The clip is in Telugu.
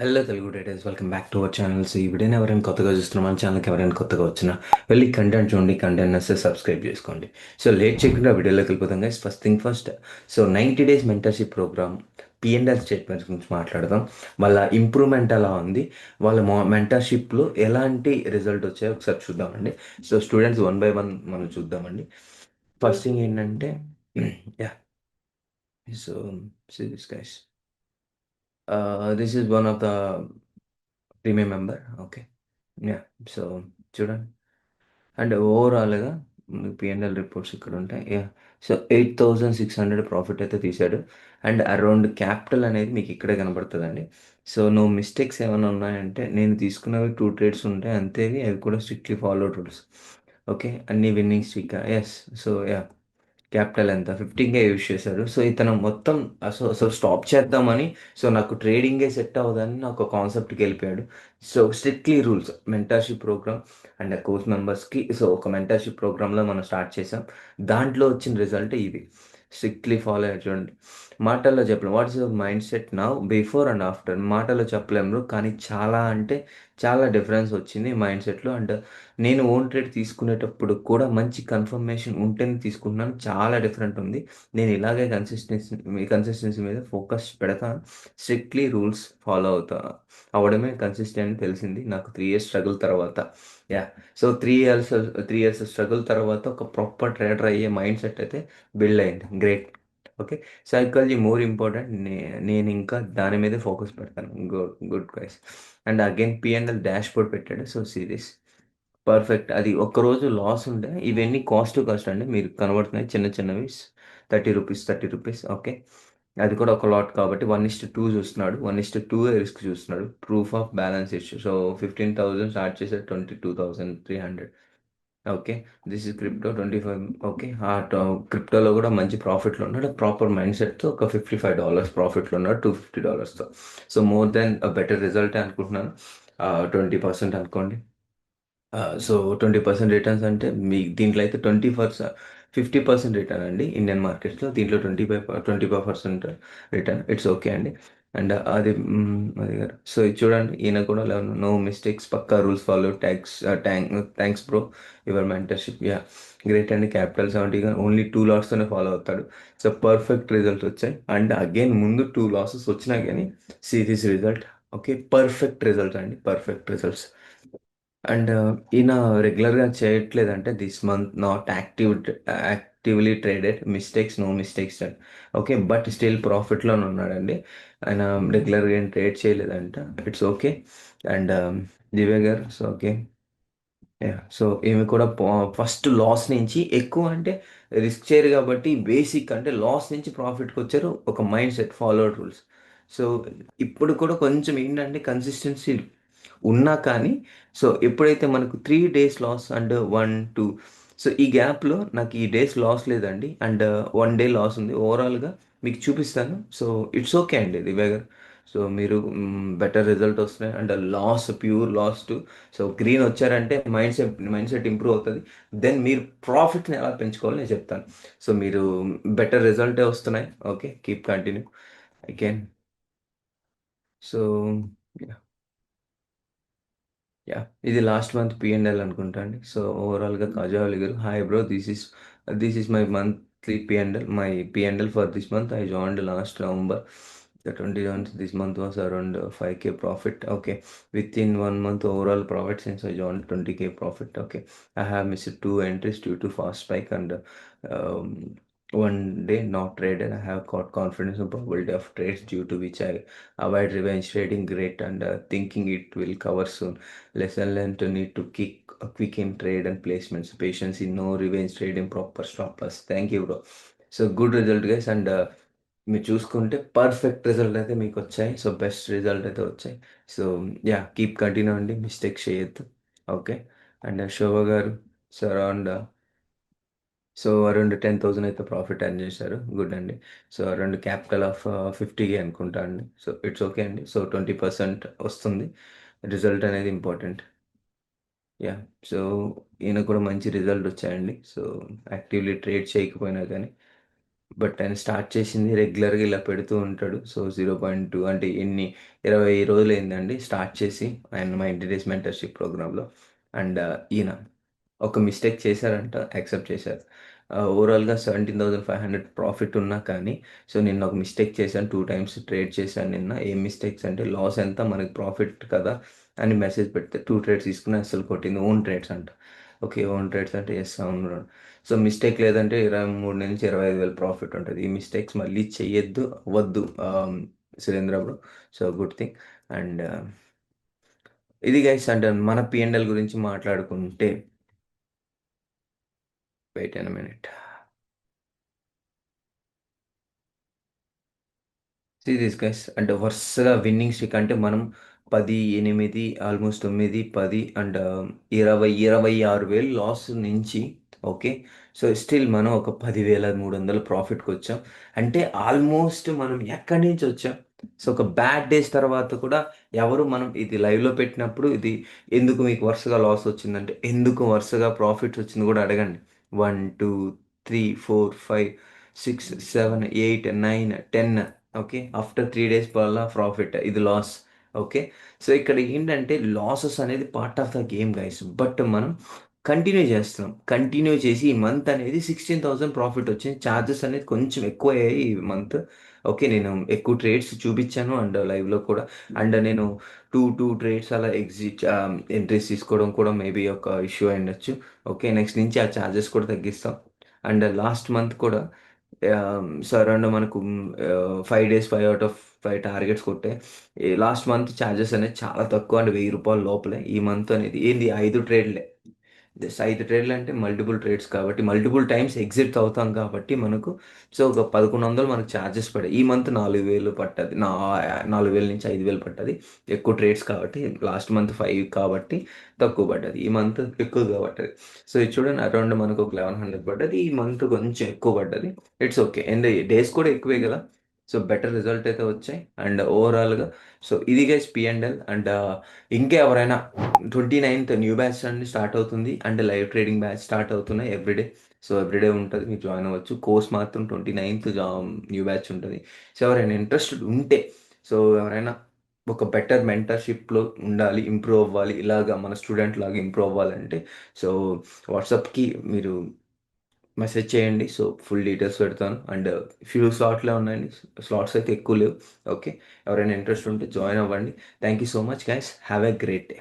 Hello Telugu traders, welcome back to our channel. So ఈ వీడియోని ఎవరైనా కొత్తగా చూస్తున్నా మన ఛానల్కి ఎవరైనా కొత్తగా వచ్చినా వెళ్ళి కంటెంట్ చూడండి, కంటెంట్ వస్తే సబ్స్క్రైబ్ చేసుకోండి. సో లేట్ చేయకుండా వీడియోలోకి వెళ్ళిపోతాం guys. First thing first, so 90 days mentorship program PNL statements గురించి మాట్లాడదాం. వాళ్ళ ఇంప్రూవ్మెంట్ ఎలా ఉంది, వాళ్ళ మెంటర్షిప్లో ఎలాంటి రిజల్ట్ వచ్చాయో ఒకసారి చూద్దామండి. So students one by one మనం చూద్దామండి. ఫస్ట్ థింగ్ ఏంటంటే yeah, so this guys, this is one of the premium member. Okay, yeah. So చూడండి, అండ్ ఓవరాల్గా పిఎన్ఎల్ రిపోర్ట్స్ ఇక్కడ ఉంటాయి. యా, సో 8,600 ప్రాఫిట్ అయితే తీశాడు. అండ్ అరౌండ్ క్యాపిటల్ అనేది మీకు ఇక్కడే కనబడుతుందండి. సో నో మిస్టేక్స్ ఏమైనా ఉన్నాయంటే, నేను తీసుకున్నవి 2 ట్రేడ్స్ ఉంటాయి అంతే, అవి కూడా స్ట్రిక్ట్లీ ఫాలో రూల్స్. ఓకే, అన్ని winning streak. Yes. So yeah, capital ఎంత 15K యూజ్ చేశాడు. సో ఇతను మొత్తం సో స్టాప్ చేద్దామని, సో నాకు ట్రేడింగే సెట్ అవ్వదని నాకు ఒక కాన్సెప్ట్కి వెళ్ళిపోయాడు. So strictly rules mentorship program and course మెంబర్స్కి. సో ఒక మెంటర్షిప్ ప్రోగ్రాంలో మనం స్టార్ట్ చేసాం. దాంట్లో వచ్చిన రిజల్ట్ ఇది. స్ట్రిక్ట్లీ ఫాలో అయ్యారు చూడండి. మాటల్లో చెప్పలేం what's your mind set now before and after. మాటల్లో చెప్పలేము, కానీ చాలా అంటే చాలా డిఫరెన్స్ వచ్చింది మైండ్ సెట్లో. అండ్ నేను ఓన్ ట్రేడ్ తీసుకునేటప్పుడు కూడా మంచి కన్ఫర్మేషన్ ఉంటేనే తీసుకుంటున్నాను. చాలా డిఫరెంట్ ఉంది. నేను ఇలాగే కన్సిస్టెన్సీ మీద ఫోకస్ పెడతాను. స్ట్రిక్ట్లీ రూల్స్ ఫాలో అవడమే కన్సిస్టెంట్ తెలిసింది నాకు 3 ఇయర్స్ స్ట్రగుల్ తర్వాత. యా, సో 3 ఇయర్స్ స్ట్రగుల్ తర్వాత ఒక ప్రాపర్ ట్రేడర్ అయ్యే మైండ్ సెట్ అయితే బిల్డ్ అయింది. Great. Okay, psychology more important. నేను ఇంకా దాని మీదే ఫోకస్ పెడతాను. Good good guys. And again PNL dashboard పెట్టాడు. So series perfect. అది ఒక్కరోజు లాస్ ఉండే, ఇవన్నీ కాస్ట్ టు కాస్ట్ అండి, మీరు కనబడుతున్నాయి చిన్న చిన్నవి. 30 రూపీస్ 30 రూపీస్. ఓకే, అది కూడా ఒక లాట్ కాబట్టి 1:2 చూస్తున్నాడు. 1:2 రిస్క్ చూస్తున్నాడు. Proof of balance issue. So 15,000 start చేశాడు, 22,300. Okay, this is crypto 25. Okay, క్రిప్టోలో కూడా మంచి ప్రాఫిట్లో ఉన్నాడు. ప్రాపర్ మైండ్ సెట్తో ఒక $55 ప్రాఫిట్లో ఉన్నాడు, $250తో. So more then better result అనుకుంటున్నాను. 20% అనుకోండి. సో 20% రిటర్న్స్ అంటే మీ దీంట్లో అయితే 50% రిటర్న్ అండి ఇండియన్ మార్కెట్స్లో. దీంట్లో 25% రిటర్న్. ఇట్స్ ఓకే అండి. అండ్ అది గారు, సో ఇది చూడండి, ఈయన కూడా నో మిస్టేక్స్, పక్కా rules follow. Thanks bro, your mentorship. Yeah, great అండి. క్యాపిటల్ 70 ఓన్లీ 2 లాట్స్తోనే ఫాలో అవుతాడు. సో పర్ఫెక్ట్ రిజల్ట్ వచ్చాయి. అండ్ అగైన్ ముందు 2 లాసెస్ వచ్చినా కానీ series result. Okay, perfect result అండి, పర్ఫెక్ట్ రిజల్ట్స్. అండ్ ఈయన రెగ్యులర్గా చేయట్లేదంటే this month not actively traded, mistakes no mistakes. Okay, but still ప్రాఫిట్లోనే ఉన్నాడండి. ఆయన రెగ్యులర్గా ఏం ట్రేడ్ చేయలేదంట. It's okay. అండ్ దివ్య గారు, సో ఓకే. సో ఈమె కూడా ఫస్ట్ లాస్ నుంచి ఎక్కువ అంటే రిస్క్ చేయరు కాబట్టి బేసిక్ అంటే లాస్ నుంచి ప్రాఫిట్కి వచ్చారు. ఒక mind set follow rules. So ఇప్పుడు కూడా కొంచెం ఏంటంటే కన్సిస్టెన్సీ ఉన్నా కానీ, సో ఎప్పుడైతే మనకు 3 డేస్ లాస్ అండ్ 1 2, సో ఈ గ్యాప్లో నాకు ఈ డేస్ లాస్ లేదండి. అండ్ 1 డే లాస్ ఉంది. ఓవరాల్గా మీకు చూపిస్తాను. సో ఇట్స్ ఓకే అండి దివ్య గారు. సో మీరు బెటర్ రిజల్ట్ వస్తున్నాయి. And loss, pure loss too, so green వచ్చారంటే మైండ్ సెట్ ఇంప్రూవ్ అవుతుంది. దెన్ మీరు ప్రాఫిట్ని ఎలా పెంచుకోవాలో నేను చెప్తాను. సో మీరు బెటర్ రిజల్టే వస్తున్నాయి. Okay, keep continue. I can. So yeah, ఇది లాస్ట్ మంత్ పిఎన్ఎల్ అనుకుంటా అండి. సో ఓవరాల్గా కాజావలి గారు, hi bro, this is my monthly PNL. My PNL for this month I joined last November the 27th. This month was around 5K profit. Okay, within 1 month overall profit since I joined, 20K profit. Okay, I have missed 2 entries due to fast spike and um, 1 day not traded. I have got confidence in probability of trades due to which I avoid revenge trading. Great. And thinking it will cover soon. Lesson learned to need to kick a quick in trade and placements. Patience in no revenge trading, proper stop loss. Thank you, bro. So good result guys. And మీరు చూసుకుంటే పర్ఫెక్ట్ రిజల్ట్ అయితే మీకు వచ్చాయి. సో బెస్ట్ రిజల్ట్ అయితే వచ్చాయి. సో యా, కీప్ కంటిన్యూ అండి, మిస్టేక్ చేయొద్దు. ఓకే. అండ్ శోభ గారు, సో అరౌండ్ 10,000 అయితే ప్రాఫిట్ ఎర్న్ చేశారు. గుడ్ అండి. So around capital of 50K అనుకుంటా అండి. సో ఇట్స్ ఓకే అండి. సో 20% వస్తుంది. రిజల్ట్ అనేది ఇంపార్టెంట్. యా, సో ఈయన కూడా మంచి రిజల్ట్ వచ్చాయండి. సో యాక్టివ్లీ ట్రేడ్ చేయకపోయినా కానీ బట్ ఆయన స్టార్ట్ చేసింది రెగ్యులర్గా ఇలా పెడుతూ ఉంటాడు. సో 0.2 అంటే 20 రోజులు అయిందండి స్టార్ట్ చేసి ఆయన మా ఇంటి డేస్ మెంటర్షిప్ ప్రోగ్రాంలో. అండ్ ఈయన ఒక మిస్టేక్ చేశారంట, యాక్సెప్ట్ చేశారు. ఓవరాల్గా 17,500 ప్రాఫిట్ ఉన్నా కానీ, సో నిన్న ఒక మిస్టేక్ చేశాను, 2 టైమ్స్ ట్రేడ్ చేశాను నిన్న. ఏం మిస్టేక్స్ అంటే లాస్ ఎంత, మనకి ప్రాఫిట్ కదా అని మెసేజ్ పెడితే 2 ట్రేడ్స్ తీసుకుని అసలు కొట్టింది. ఓన్ ట్రేడ్స్ అంట. ఓకే, ఓన్ ట్రేడ్స్ అంటే ఎస్ అవును. సో మిస్టేక్ లేదంటే 23 నుంచి 25 వేలు ప్రాఫిట్ ఉంటుంది. ఈ మిస్టేక్స్ మళ్ళీ చెయ్యొద్దు, అవ్వద్దు Surendra bro. So good thing. And ఇది గైస్ అంటే మన పిఎన్ఎల్ గురించి మాట్లాడుకుంటే, వెయిట్ అన్ మినిట్. సీరియస్ గైస్ అంటే వరుసగా విన్నింగ్ స్ట్రీక్ అంటే మనం 10, 8, ఆల్మోస్ట్ 9, 10 అండ్ 26,000 లాస్ నుంచి, ఓకే, సో స్టిల్ మనం ఒక 10,300 ప్రాఫిట్కి వచ్చాం. అంటే ఆల్మోస్ట్ మనం ఎక్కడి నుంచి వచ్చాం. సో ఒక బ్యాడ్ డేస్ తర్వాత కూడా ఎవరు మనం ఇది లైవ్లో పెట్టినప్పుడు ఇది ఎందుకు మీకు వరుసగా లాస్ వచ్చిందంటే ఎందుకు వరుసగా ప్రాఫిట్స్ వచ్చింది కూడా అడగండి. 1, 2, 3, 4, 5, 6, 7, 8, 9, 10. ఓకే, ఆఫ్టర్ 3 డేస్ వల్ల ప్రాఫిట్ ఇది లాస్. ఓకే, సో ఇక్కడ ఏంటంటే లాసెస్ అనేది part of the game guys. But మనం కంటిన్యూ చేస్తున్నాం, కంటిన్యూ చేసి ఈ మంత్ అనేది 16,000 ప్రాఫిట్ వచ్చింది. ఛార్జెస్ అనేది కొంచెం ఎక్కువ అయ్యాయి ఈ మంత్. ఓకే, నేను ఎక్కువ ట్రేడ్స్ చూపించాను అండ్ లైవ్లో కూడా. అండ్ నేను టూ ట్రేడ్స్ అలా ఎగ్జిట్ ఎంట్రీస్ తీసుకోవడం కూడా మేబీ ఒక ఇష్యూ అయి ఉండొచ్చు. ఓకే, నెక్స్ట్ నుంచి ఆ ఛార్జెస్ కూడా తగ్గిస్తాం. అండ్ లాస్ట్ మంత్ కూడా సో అరౌండ్ మనకు 5 డేస్ 5 అవుట్ ఆఫ్ 5 టార్గెట్స్ కొట్టే. లాస్ట్ మంత్ ఛార్జెస్ అనేది చాలా తక్కువ అంటే 1000 రూపాయల లోపలే. ఈ మంత్ అనేది ఏంది 5 ట్రేడ్లే. జస్ట్ 5 ట్రేడ్లు అంటే మల్టిపుల్ ట్రేడ్స్ కాబట్టి మల్టిపుల్ టైమ్స్ ఎగ్జిట్ అవుతాం కాబట్టి మనకు సో ఒక 1100 మనకు ఛార్జెస్ పడాయి. ఈ మంత్ 4,000 పట్టది 4,000 నుంచి 5,000 పట్టది. ఎక్కువ ట్రేడ్స్ కాబట్టి లాస్ట్ మంత్ 5 కాబట్టి తక్కువ పడ్డది. ఈ మంత్ ఎక్కువగా పడ్డది. సో ఇది చూడండి అరౌండ్ మనకు ఒక 1100 పడ్డది. ఈ మంత్ కొంచెం ఎక్కువ పడ్డది. It's okay. అండ్ డేస్ కూడా ఎక్కువే కదా. సో బెటర్ రిజల్ట్ అయితే వచ్చాయి. అండ్ ఓవరాల్గా సో ఇది గైస్ పిఎండ్ఎల్. అండ్ ఇంకా ఎవరైనా 29th న్యూ బ్యాచ్ అండి స్టార్ట్ అవుతుంది. And live trading batch start అవుతున్నాయి ఎవ్రీడే. సో ఎవ్రీడే ఉంటుంది, మీరు జాయిన్ అవ్వచ్చు. కోర్స్ మాత్రం 29th న్యూ బ్యాచ్ ఉంటుంది. సో ఎవరైనా ఇంట్రెస్టెడ్ ఉంటే, సో ఎవరైనా ఒక బెటర్ మెంటర్షిప్లో ఉండాలి, ఇంప్రూవ్ అవ్వాలి, ఇలాగా మన స్టూడెంట్ లాగా ఇంప్రూవ్ అవ్వాలంటే సో వాట్సాప్కి మీరు మెసేజ్ చేయండి. సో ఫుల్ డీటెయిల్స్ పెడతాను. అండ్ ఫ్యూ స్లాట్లే ఉన్నాయండి, స్లాట్స్ అయితే ఎక్కువ లేవు. ఓకే, ఎవరైనా ఇంట్రెస్ట్ ఉంటే జాయిన్ అవ్వండి. Thank you so much guys, have a great day.